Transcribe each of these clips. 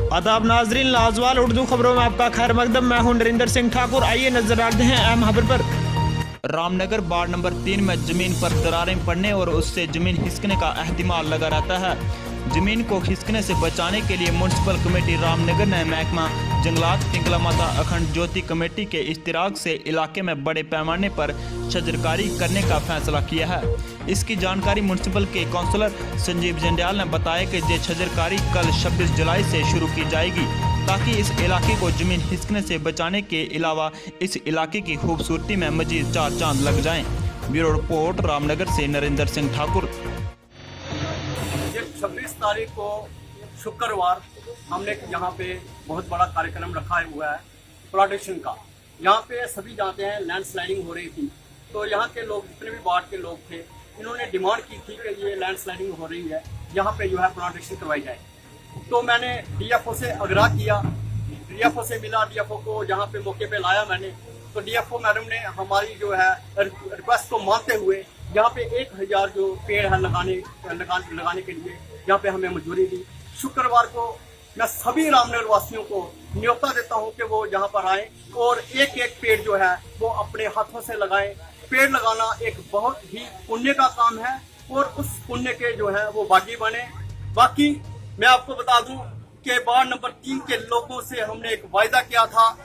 आदाब नाजरीन, लाजवाल उर्दू खबरों में आपका खैर मकदम। मैं हूं नरेंद्र सिंह ठाकुर। आइए नजर डालते हैं अहम खबर पर। रामनगर वार्ड नंबर 3 में जमीन पर दरारें पड़ने और उससे जमीन खिसकने का एहतिमाल लगा रहता है। जमीन को खिसकने से बचाने के लिए म्यूनसिपल कमेटी रामनगर ने महकमा जंगलात पिंगला माता अखंड ज्योति कमेटी के इश्तिराक से इलाके में बड़े पैमाने पर छजरकारी करने का फैसला किया है। इसकी जानकारी म्यूनसिपल के काउंसलर संजीव जंडियाल ने बताया कि ये छजरकारी कल 26 जुलाई से शुरू की जाएगी ताकि इस इलाके को जमीन खिसकने से बचाने के अलावा इस इलाके की खूबसूरती में मजीद चार चांद लग जाएं। ब्यूरो रिपोर्ट रामनगर से नरेंद्र सिंह ठाकुर। 26 तारीख को शुक्रवार हमने यहाँ पे बहुत बड़ा कार्यक्रम रखा हुआ है प्लांटेशन का। यहाँ पे सभी जानते हैं लैंडस्लाइडिंग हो रही थी, तो यहाँ के लोग जितने भी वार्ड के लोग थे इन्होंने डिमांड की थी कि ये लैंडस्लाइडिंग हो रही है, यहाँ पे जो है प्लांटेशन करवाई जाए। तो मैंने डीएफओ से आग्रह किया, डीएफओ से मिला, डीएफओ को यहाँ पे मौके पे लाया मैंने। तो डीएफओ मैडम ने हमारी जो है रिक्वेस्ट को मानते हुए यहाँ पे 1000 जो पेड़ है लगाने के लिए यहाँ पे हमें मंजूरी दी। शुक्रवार को मैं सभी रामनगर वासियों को न्योता देता हूँ कि वो यहाँ पर आए और एक एक पेड़ जो है वो अपने हाथों से लगाएं। पेड़ लगाना एक बहुत ही पुण्य का काम है और उस पुण्य के जो है वो बागी बने। बाकी मैं आपको बता दूं कि वार्ड नंबर 3 के लोगों से हमने एक वायदा किया था।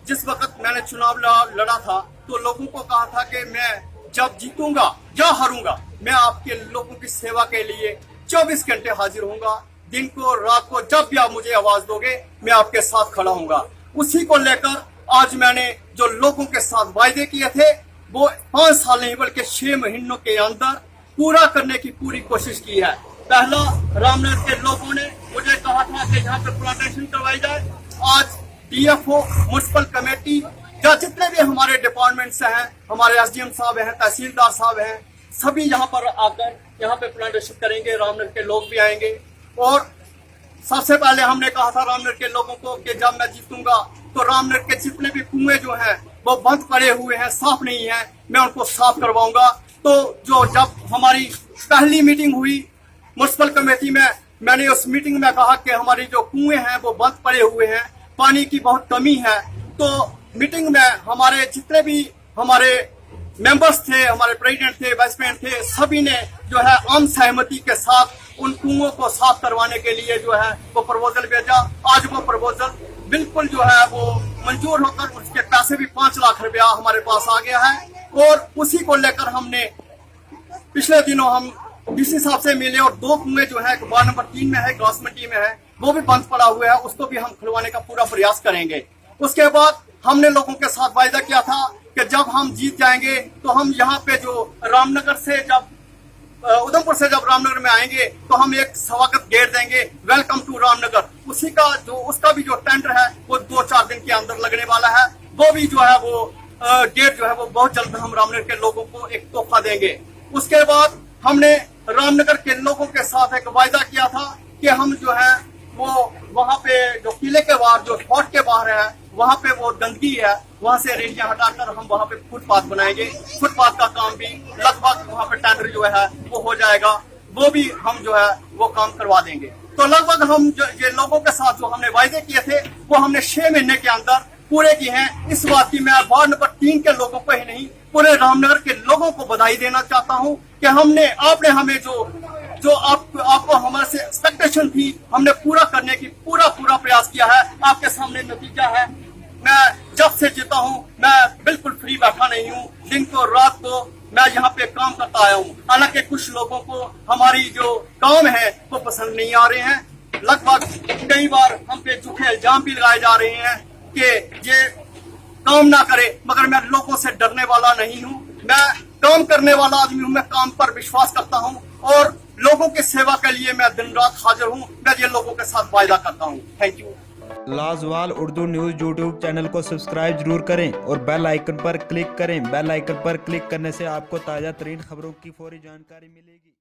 जिस वक्त मैंने चुनाव लड़ा था तो लोगों को कहा था कि मैं जब जीतूंगा या हारूंगा मैं आपके लोगों की सेवा के लिए 24 घंटे हाजिर होऊंगा। दिन को रात को जब भी आप मुझे आवाज दोगे मैं आपके साथ खड़ा हूंगा। उसी को लेकर आज मैंने जो लोगों के साथ वायदे किए थे वो 5 साल नहीं बल्कि 6 महीनों के अंदर पूरा करने की पूरी कोशिश की है। पहला रामनगर के लोगों ने मुझे कहा था कि यहाँ पे प्लांटेशन करवाई जाए। आज डीएफओ, म्यूनसिपल कमेटी या जितने भी हमारे डिपार्टमेंट्स हैं, हमारे एसडीएम साहब हैं, तहसीलदार साहब हैं, सभी यहाँ पर आकर यहाँ पे प्लांटेशन करेंगे। रामनगर के लोग भी आएंगे और सबसे पहले हमने कहा था रामनगर के लोगों को कि जब मैं जीतूंगा तो रामनगर के जितने भी कुएं जो हैं वो बंद पड़े हुए हैं, साफ नहीं है, मैं उनको साफ करवाऊंगा। तो जब हमारी पहली मीटिंग हुई म्यूनसिपल कमेटी में, मैंने उस मीटिंग में कहा कि हमारी जो कुएं हैं वो बंद पड़े हुए हैं, पानी की बहुत कमी है। तो मीटिंग में हमारे जितने भी हमारे मेंबर्स थे, हमारे प्रेसिडेंट थे, वाइस प्रेसिडेंट थे, सभी ने जो है आम सहमति के साथ उन कुओं को साफ करवाने के लिए जो है वो प्रपोजल भेजा। आज वो प्रपोजल बिल्कुल जो है वो मंजूर होकर उसके पैसे भी 5 लाख रुपया हमारे पास आ गया है। और उसी को लेकर हमने पिछले दिनों हम डीसी साहब से मिले और 2 कुएं जो है वार्ड नंबर 3 में है, ग्रासमंडी में है, वो भी बंद पड़ा हुआ है, उसको भी हम खुलवाने का पूरा प्रयास करेंगे। उसके बाद हमने लोगों के साथ वायदा किया था कि जब हम जीत जाएंगे तो हम यहाँ पे जो रामनगर से जब उधमपुर से जब रामनगर में आएंगे तो हम एक स्वागत गेट देंगे, वेलकम टू रामनगर। उसका भी जो टेंडर है वो 2-4 दिन के अंदर लगने वाला है। वो भी जो है वो गेट जो है वो बहुत जल्द हम रामनगर के लोगों को एक तोहफा देंगे। उसके बाद हमने रामनगर के लोगों के साथ एक वायदा किया था कि हम जो है वो वहाँ पे जो किले के बाहर जो फोर्ट के बाहर है वहाँ पे वो गंदगी है, वहाँ से रेलियां हटाकर हम वहाँ पे फुटपाथ बनाएंगे। फुटपाथ का काम भी लगभग वहाँ पे टेंडर जो है वो हो जाएगा, वो भी हम जो है वो काम करवा देंगे। तो लगभग हम ये लोगों के साथ जो हमने वायदे किए थे वो हमने 6 महीने के अंदर पूरे किए हैं। इस बात की मैं वार्ड नंबर 3 के लोगों को ही नहीं पूरे रामनगर के लोगों को बधाई देना चाहता हूँ कि आपने हमें जो आपको हमारे से एक्सपेक्टेशन थी हमने पूरा करने की पूरा प्रयास किया है। आपके सामने नतीजा है। मैं जब से जीता हूँ मैं बिल्कुल फ्री बैठा नहीं हूँ, दिन को रात को मैं यहाँ पे काम करता आया हूँ। हालांकि कुछ लोगों को हमारी जो काम है वो पसंद नहीं आ रहे हैं। लगभग कई बार हम पे झूठे इल्जाम भी लगाए जा रहे हैं कि ये काम ना करे, मगर मैं लोगों से डरने वाला नहीं हूँ। मैं काम करने वाला आदमी हूँ, मैं काम पर विश्वास करता हूँ और लोगों की सेवा के लिए मैं दिन रात हाजिर हूँ। मैं ये लोगों के साथ वायदा करता हूँ। Thank you. Lajwal Urdu news YouTube channel को सब्सक्राइब जरूर करें और बेल आइकन पर क्लिक करें। बेल आइकन पर क्लिक करने से आपको ताज़ा तरीन खबरों की फौरी जानकारी मिलेगी।